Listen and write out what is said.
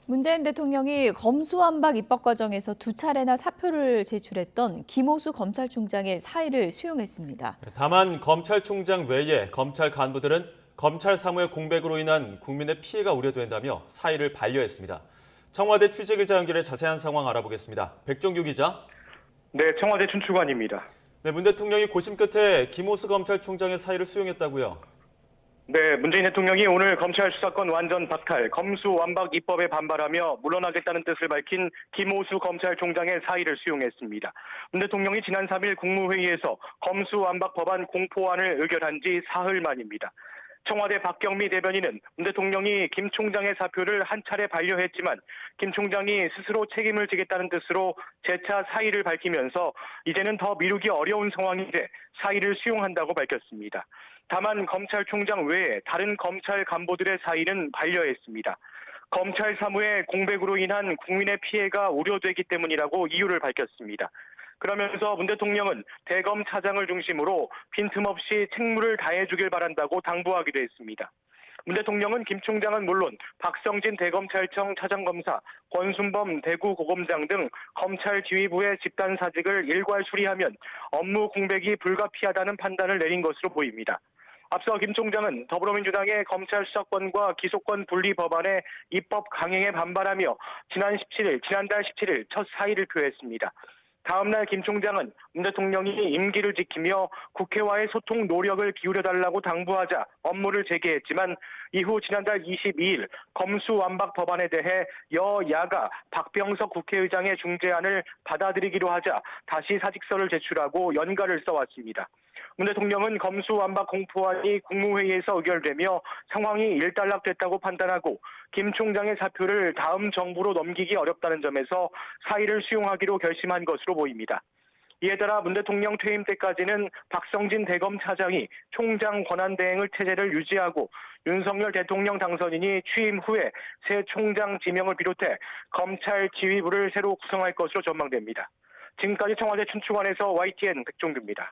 문재인 대통령이 검수완박 입법 과정에서 두 차례나 사표를 제출했던 김호수 검찰총장의 사의를 수용했습니다. 다만 검찰총장 외에 검찰 간부들은 검찰 사무의 공백으로 인한 국민의 피해가 우려된다며 사의를 반려했습니다. 청와대 취재기자 연결해 자세한 상황 알아보겠습니다. 백종규 기자. 네, 청와대 춘추관입니다. 네, 문 대통령이 고심 끝에 김호수 검찰총장의 사의를 수용했다고요. 네, 문재인 대통령이 오늘 검찰 수사권 완전 박탈, 검수완박 입법에 반발하며 물러나겠다는 뜻을 밝힌 김호수 검찰총장의 사의를 수용했습니다. 문 대통령이 지난 3일 국무회의에서 검수완박 법안 공포안을 의결한 지 사흘 만입니다. 청와대 박경미 대변인은 문 대통령이 김 총장의 사표를 한 차례 반려했지만 김 총장이 스스로 책임을 지겠다는 뜻으로 재차 사의를 밝히면서 이제는 더 미루기 어려운 상황인데 사의를 수용한다고 밝혔습니다. 다만 검찰총장 외에 다른 검찰 간부들의 사의는 반려했습니다. 검찰 사무의 공백으로 인한 국민의 피해가 우려되기 때문이라고 이유를 밝혔습니다. 그러면서 문 대통령은 대검 차장을 중심으로 빈틈없이 책무를 다해주길 바란다고 당부하기도 했습니다. 문 대통령은 김 총장은 물론 박성진 대검찰청 차장검사, 권순범 대구고검장 등 검찰 지휘부의 집단 사직을 일괄 수리하면 업무 공백이 불가피하다는 판단을 내린 것으로 보입니다. 앞서 김 총장은 더불어민주당의 검찰 수사권과 기소권 분리 법안의 입법 강행에 반발하며 지난달 17일 첫 사의를 표했습니다. 다음 날 김 총장은 문 대통령이 임기를 지키며 국회와의 소통 노력을 기울여달라고 당부하자 업무를 재개했지만 이후 지난달 22일 검수완박 법안에 대해 여야가 박병석 국회의장의 중재안을 받아들이기로 하자 다시 사직서를 제출하고 연가를 써왔습니다. 문 대통령은 검수완박 공포안이 국무회의에서 의결되며 상황이 일단락됐다고 판단하고 김 총장의 사표를 다음 정부로 넘기기 어렵다는 점에서 사의를 수용하기로 결심한 것으로 보입니다. 이에 따라 문 대통령 퇴임 때까지는 박성진 대검 차장이 총장 권한대행을 체제를 유지하고 윤석열 대통령 당선인이 취임 후에 새 총장 지명을 비롯해 검찰 지휘부를 새로 구성할 것으로 전망됩니다. 지금까지 청와대 춘추관에서 YTN 백종규입니다.